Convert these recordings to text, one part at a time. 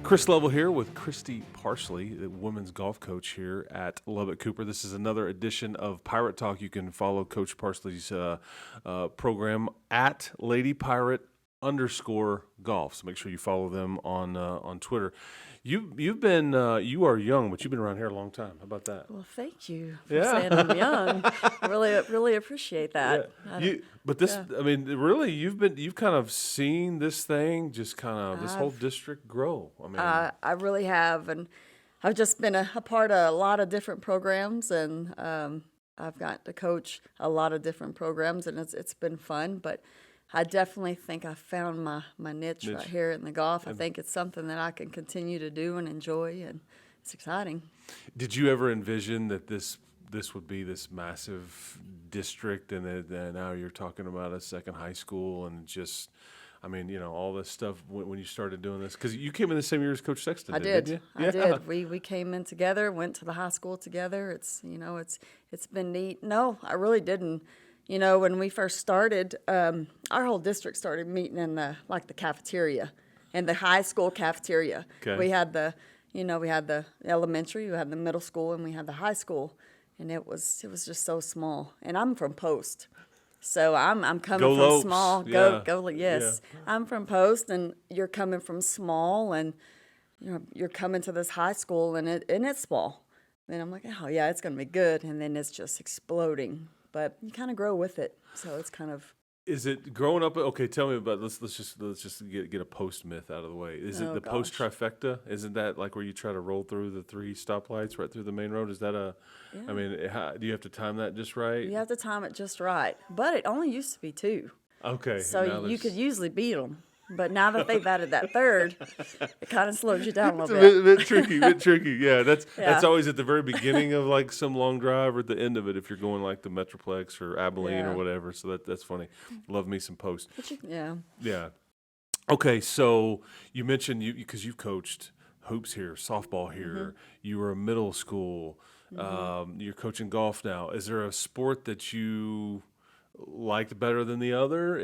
Chris Lovell here with Christie Parsley, the women's golf coach here at Lubbock-Cooper. This is another edition of Pirate Talk. You can follow Coach Parsley's program at LadyPirate_golf. So make sure you follow them on Twitter. You are young, but you've been around here a long time. How about that? Well, thank you for saying I'm young. I really appreciate that. Yeah. You've kind of seen this thing, just kind of this whole district grow. I really have, and I've just been a part of a lot of different programs, and I've got to coach a lot of different programs, and it's been fun. But I definitely think I found my niche right here in the golf. I think it's something that I can continue to do and enjoy, and it's exciting. Did you ever envision that this would be this massive district, and that now you're talking about a second high school, and just, all this stuff when you started doing this? Because you came in the same year as Coach Sexton didn't you? I did. We came in together, went to the high school together. It's been neat. No, I really didn't. When we first started, our whole district started meeting in the cafeteria, in the high school cafeteria. Okay. We had the elementary, we had the middle school, and we had the high school, and it was just so small. And I'm from Post, so I'm coming Go from Lopes. small. Yeah. Go yes. Yeah. I'm from Post, and you're coming from small, and you're coming to this high school, and it's small. Then I'm like, oh yeah, it's gonna be good, and then it's just exploding. But you kind of grow with it, so it's kind of. Is it growing up? Okay, tell me about. Let's just get a Post myth out of the way. Is it the Post trifecta? Isn't that like where you try to roll through the 3 stoplights right through the main road? Is that a? Yeah. Do you have to time that just right? You have to time it just right, but it only used to be 2. Okay. So you could usually beat them. But now that they've added that 3rd, it kind of slows you down a little bit. Bit tricky. Yeah, that's always at the very beginning of like some long drive, or at the end of it if you're going like the Metroplex or Abilene or whatever. So that's funny. Love me some Post. Yeah. Okay, so you mentioned because you've coached hoops here, softball here. You were a middle school. You're coaching golf now. Is there a sport that you liked better than the other?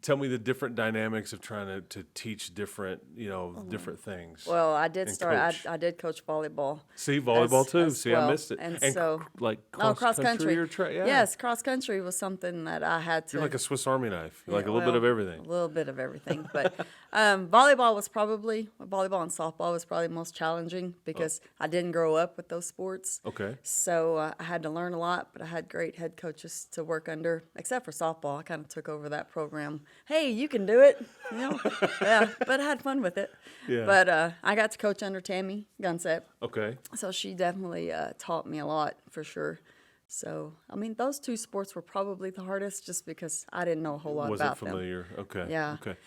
Tell me the different dynamics of trying to teach different, different things. Well, I did I did coach volleyball. See, volleyball too. Well. I missed it. And so, cross country. Yes, cross country was something that I had to. You're like a Swiss Army knife. You're like a little bit of everything. A little bit of everything, but volleyball and softball was probably the most challenging because I didn't grow up with those sports. Okay. So I had to learn a lot, but I had great head coaches to work under, except for softball. I kind of took over that program. Hey, you can do it, yeah, but I had fun with it. Yeah. But I got to coach under Tammy Gunsett. Okay. So she definitely taught me a lot for sure. So, those 2 sports were probably the hardest just because I didn't know a whole lot about them. Wasn't familiar. Okay. Yeah. Okay.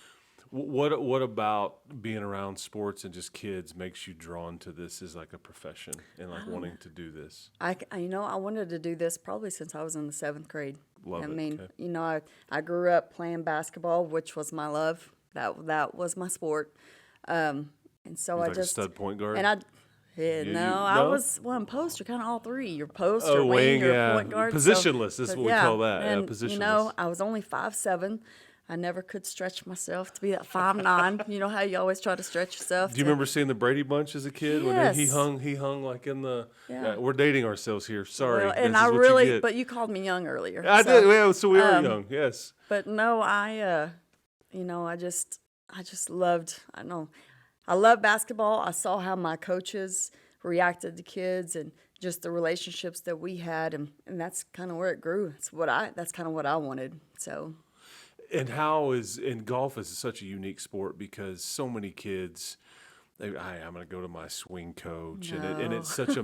What about being around sports and just kids makes you drawn to this as like a profession and like wanting to do this? I wanted to do this probably since I was in the 7th grade. Love it. Okay. I grew up playing basketball, which was my love. That was my sport. And so You're I like just a stud point guard. And I. I was post. You're kind of all 3. You're post or wing or point guard. Positionless is what we call that. And, positionless. I was only 5'7". I never could stretch myself to be that 5'9". You know how you always try to stretch yourself. Do you remember seeing the Brady Bunch as a kid? Yes. When he hung like in the. Yeah. We're dating ourselves here. Sorry. Well, and but you called me young earlier. I did. Yeah, so we are young. Yes. But no, I just loved. I love basketball. I saw how my coaches reacted to kids and just the relationships that we had, and that's kind of where it grew. That's kind of what I wanted. So. And golf is such a unique sport because so many kids, I'm going to go to my swing coach, and it's such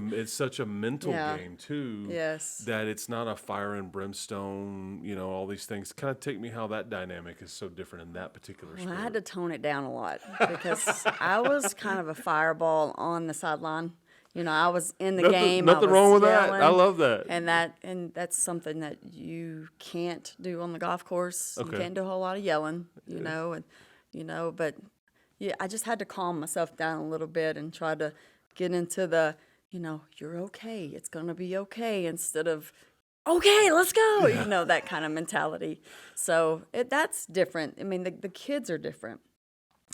a mental game too. Yes. That it's not a fire and brimstone, all these things. Kind of take me how that dynamic is so different in that particular sport. I had to tone it down a lot because I was kind of a fireball on the sideline. I was in the game. Nothing wrong with that. Yelling, I love that. And that's something that you can't do on the golf course. Okay. You can't do a whole lot of yelling, but I just had to calm myself down a little bit and try to get into the, you're okay. It's going to be okay instead of, okay, let's go, that kind of mentality. So that's different. The kids are different.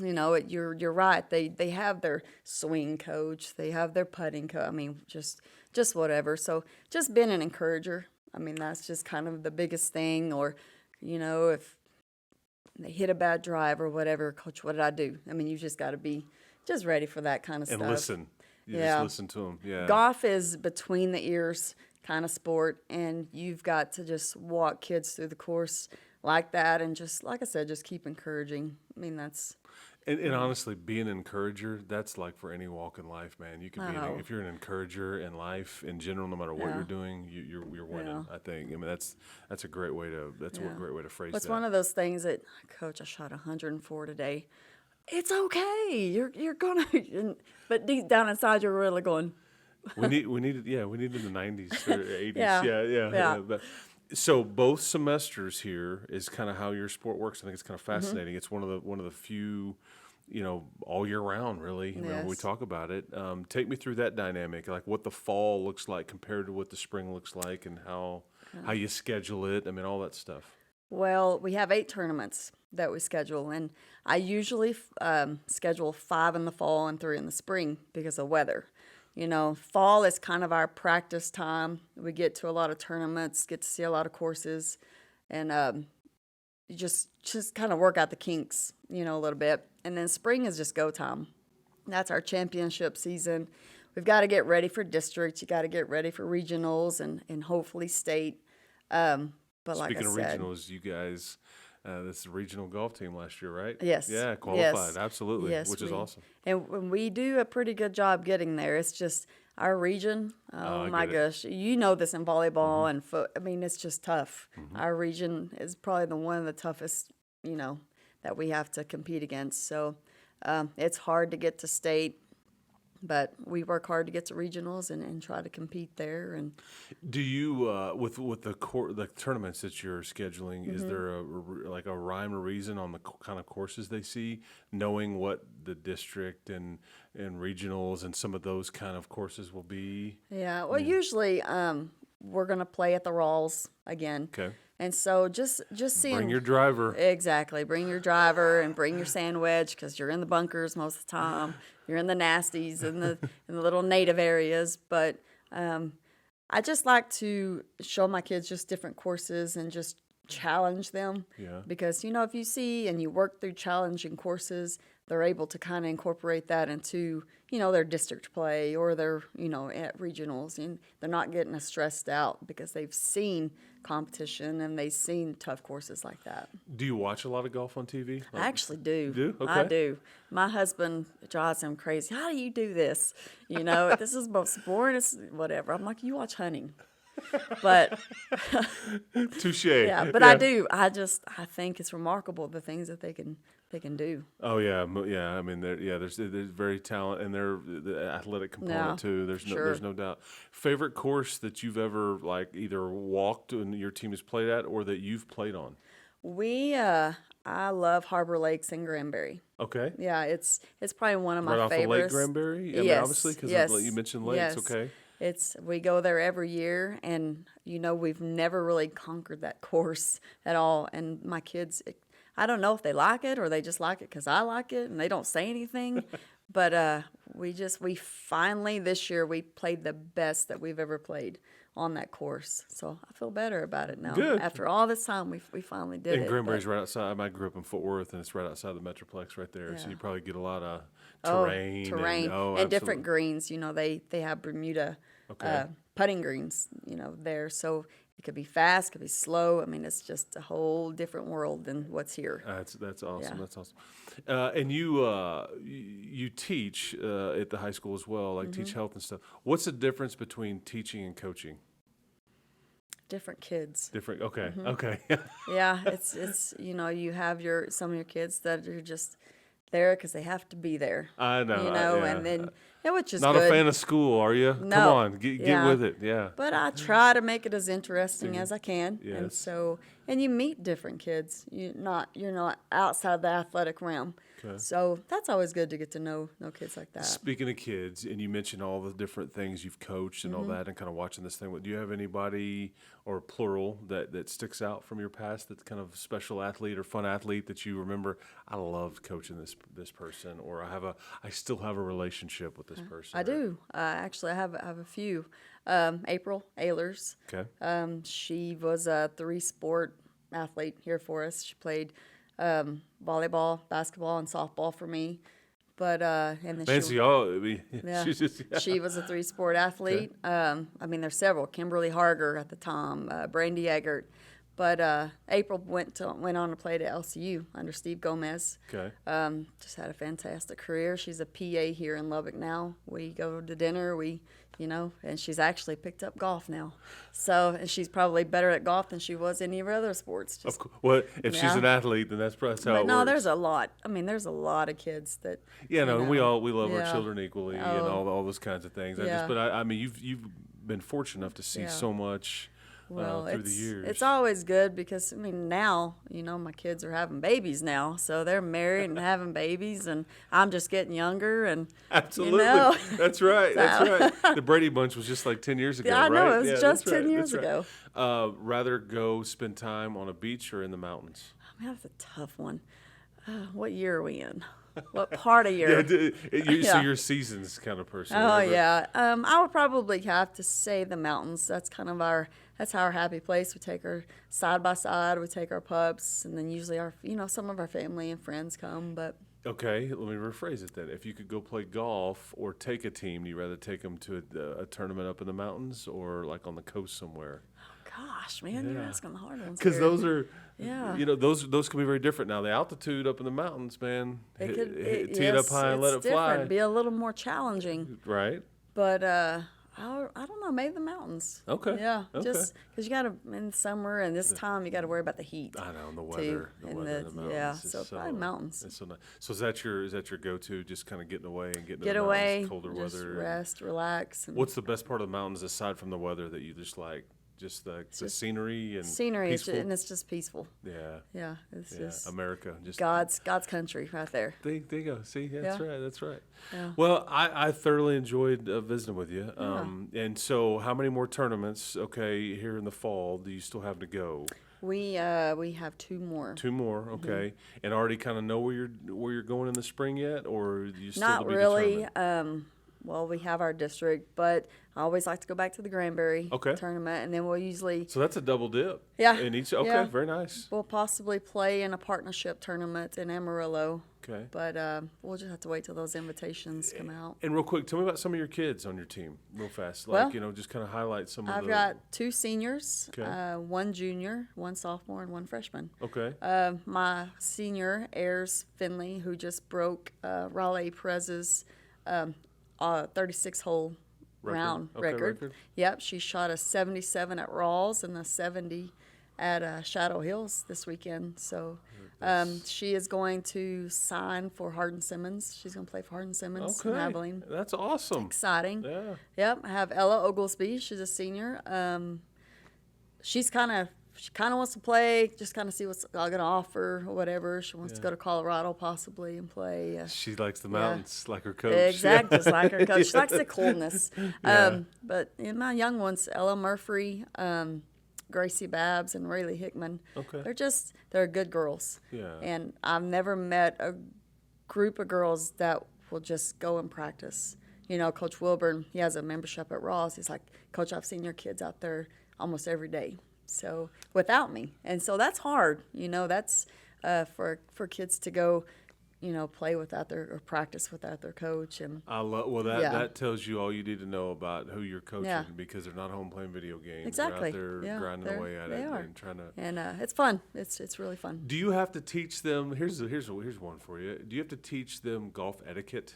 You're right. They have their swing coach, they have their putting coach. I mean, just whatever. So just being an encourager. I mean, that's just kind of the biggest thing. Or, if they hit a bad drive or whatever, coach, what did I do? I mean, you just got to be just ready for that kind of stuff. And listen. You just listen to them. Yeah. Golf is between the ears kind of sport, and you've got to just walk kids through the course like that, and just like I said, just keep encouraging. I mean, that's. And honestly, being an encourager, that's like for any walk in life, man. You can if you're an encourager in life in general, no matter what you're doing, you're winning. I think. I mean, that's a great way to a great way to phrase It's that. one of those things that, Coach, I shot 104 today. It's okay. You're gonna, but deep down inside, you're really going. we needed in the 90s or 80s. Yeah. But, so both semesters here is kind of how your sport works. I think it's kind of fascinating. It's one of the few, all year round, really. When we talk about it, take me through that dynamic, like what the fall looks like compared to what the spring looks like, and how you schedule it. I mean, all that stuff. Well, we have 8 tournaments that we schedule, and I usually schedule 5 in the fall and 3 in the spring because of weather. Fall is kind of our practice time. We get to a lot of tournaments, get to see a lot of courses, and you just kind of work out the kinks, a little bit. And then spring is just go time. That's our championship season. We've got to get ready for districts. You got to get ready for regionals and hopefully state. But like I said, speaking of regionals, you guys, this is a regional golf team last year, right? Yes. Yeah, qualified, yes. absolutely, yes, which is awesome. And we do a pretty good job getting there. It's just our region, my gosh, you know this in volleyball and foot. I mean, it's just tough. Our region is probably one of the toughest, that we have to compete against. So it's hard to get to state. But we work hard to get to regionals and try to compete there. And do you with the tournaments that you're scheduling? Is there a rhyme or reason on the kind of courses they see, knowing what the district and regionals and some of those kind of courses will be? Yeah. Well, usually we're gonna play at the Rawls again. Okay. And so just seeing. Bring your driver. Exactly. Bring your driver and bring your sand wedge because you're in the bunkers most of the time. You're in the nasties and the little native areas. But I just like to show my kids just different courses and just challenge them. Yeah. Because, if you see and you work through challenging courses, they're able to kind of incorporate that into, their district play or their, at regionals. And they're not getting as stressed out because they've seen competition and they've seen tough courses like that. Do you watch a lot of golf on TV? I actually do. You do? Okay. I do. My husband drives him crazy. How do you do this? This is most boring. It's whatever. I'm like, you watch hunting. But touche. Yeah, but I do. I think it's remarkable the things that they can do. Oh yeah. I mean, there's very talent, and they're the athletic component too. There's no doubt. Favorite course that you've ever either walked and your team has played at, or that you've played on? I love Harbor Lakes in Granbury. Okay. Yeah, it's probably one of my right favorites. Off the Lake Granbury? I mean, yes. Obviously, because you mentioned lakes. Yes. Okay. We go there every year, and we've never really conquered that course at all. And my kids, I don't know if they like it or they just like it because I like it, and they don't say anything. But we finally this year we played the best that we've ever played on that course. So I feel better about it now. Good. After all this time, we finally did it. And Granbury's right outside. I grew up in Fort Worth, and it's right outside the Metroplex right there. Yeah. So you probably get a lot of terrain. And different greens. They have Bermuda putting greens, there. So it could be fast, could be slow. I mean, it's just a whole different world than what's here. That's awesome. Yeah. That's awesome. And you teach at the high school as well, teach health and stuff. What's the difference between teaching and coaching? Different kids. Different. Okay. Okay. Yeah, it's you have some of your kids that are just there because they have to be there. I know. And then which is not good. a fan of school, are you? No. Come on, get with it. Yeah. But I try to make it as interesting as I can. Yes. And so you meet different kids. You're not outside the athletic realm. Okay. So that's always good to get to know kids like that. Speaking of kids, and you mentioned all the different things you've coached and all that, and kind of watching this thing. Do you have anybody, or plural, that sticks out from your past, that's kind of special athlete or fun athlete that you remember? I loved coaching this person, or I still have a relationship with this person. I do. Actually, I have a few. April Ehlers. Okay. She was a 3-sport athlete here for us. She played volleyball, basketball, and softball for me. But and then Fancy, she was a 3-sport athlete. Okay. I mean, there's several. Kimberly Harger at the time, Brandy Eggert. But April went on to play to LCU under Steve Gomez. Okay. Just had a fantastic career. She's a PA here in Lubbock now. We go to dinner. And she's actually picked up golf now. So, and she's probably better at golf than she was any of her other sports. Of course. Well, if she's an athlete, then that's how it works. No, there's a lot. I mean, there's a lot of kids that. And we love our children equally, and all those kinds of things. I mean, you've been fortunate enough to see so much. Through the years. It's always good because, I mean, now, my kids are having babies now. So they're married and having babies, and I'm just getting younger. And absolutely. That's right. That's right. The Brady Bunch was just like 10 years ago, I know. Right? It was just 10 years ago. Rather go spend time on a beach or in the mountains? I mean, that's a tough one. What year are we in? What part of year? So you're seasons kind of person. Oh, yeah. I would probably have to say the mountains. That's kind of that's our happy place. We take her side by side. We take our pups, and then usually some of our family and friends come. But okay, let me rephrase it then. If you could go play golf or take a team, do you rather take them to a tournament up in the mountains or like on the coast somewhere? Gosh, man, you're asking the hard ones. Because those are, those can be very different. Now, the altitude up in the mountains, man, tee it up high and let it fly. Be a little more challenging. Right. But I don't know, maybe the mountains. Okay. Yeah, okay. Just because you got to, in summer and this time, you got to worry about the heat. I know, and the weather. The weather in the mountains. Yeah, so probably mountains. It's so nice. So is that your go-to, just kind of getting away and getting Get to the away, mountains, colder just weather? rest, relax. And what's the best part of the mountains aside from the weather that you just like? Just the scenery and peaceful? And it's just peaceful. Yeah. It's just America, just God's country right there. There you go. See, that's right. Yeah. Well, I thoroughly enjoyed visiting with you. And so, how many more tournaments? Okay, here in the fall, do you still have to go? We have 2 more. 2 more, okay. Mm-hmm. And already kind of know where you're going in the spring yet, or do you still not to be really? determined? Well, we have our district, but I always like to go back to the Granbury Okay. tournament, and then we'll usually. So that's a double dip. Yeah. In each. Okay, yeah. Very nice. We'll possibly play in a partnership tournament in Amarillo. Okay. But we'll just have to wait till those invitations come out. And real quick, tell me about some of your kids on your team, real fast. Just kind of highlight some of I've the. got 2 seniors, Okay. 1 junior, 1 sophomore, and 1 freshman. Okay. My senior, Ayers Finley, who just broke Raleigh Perez's 36-hole round record. Yep, she shot a 77 at Rawls and a 70 at Shadow Hills this weekend. So she is going to sign for Hardin-Simmons. She's going to play for Hardin-Simmons in Abilene. That's awesome. Exciting. Yeah. Yep, I have Ella Oglesby. She's a senior. She kind of wants to play, just kind of see what's going to offer or whatever. She wants to go to Colorado possibly and play. She likes the mountains, like her coach. Exactly, just like her coach. She likes the coolness. But in my young ones, Ella Murphy, Gracie Babbs, and Rayleigh Hickman, they're good girls. Yeah. And I've never met a group of girls that will just go and practice. Coach Wilburn, he has a membership at Ross. He's like, Coach, I've seen your kids out there almost every day. So without me, and so that's hard. That's for kids to go, play without or practice without their coach. And that tells you all you need to know about who you're coaching because they're not home playing video games. Exactly. They're out there grinding away at it and trying to. And it's fun. It's really fun. Do you have to teach them? Here's one for you. Do you have to teach them golf etiquette?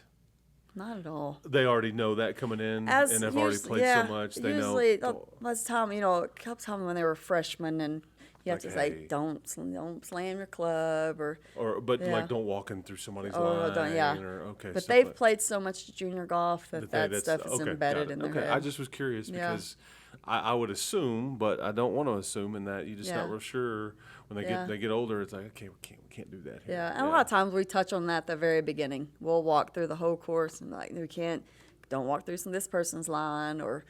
Not at all. They already know that coming in, and have already played so much. They usually, know. Last time, a couple times when they were freshmen, and you have to say, don't slam your club, don't walk in through somebody's line. But they've played so much junior golf that stuff is embedded in their head. I just was curious because I would assume, but I don't want to assume, in that you just not real sure when they get older. It's like, okay, we can't do that here. Yeah, and a lot of times we touch on that at the very beginning. We'll walk through the whole course and like don't walk through this person's line, or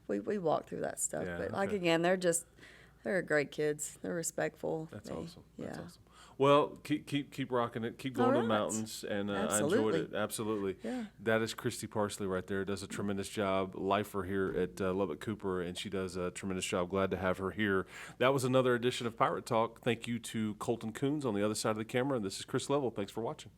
we walk through that stuff. Yeah, but like again, they're great kids. They're respectful. That's awesome. That's awesome. Well, keep rocking it. Keep going to the mountains, and I enjoyed it. Absolutely. Yeah. That is Christie Parsley right there. Does a tremendous job. Lifer here at Lubbock-Cooper, and she does a tremendous job. Glad to have her here. That was another edition of Pirate Talk. Thank you to Colton Coons on the other side of the camera. And this is Chris Level. Thanks for watching.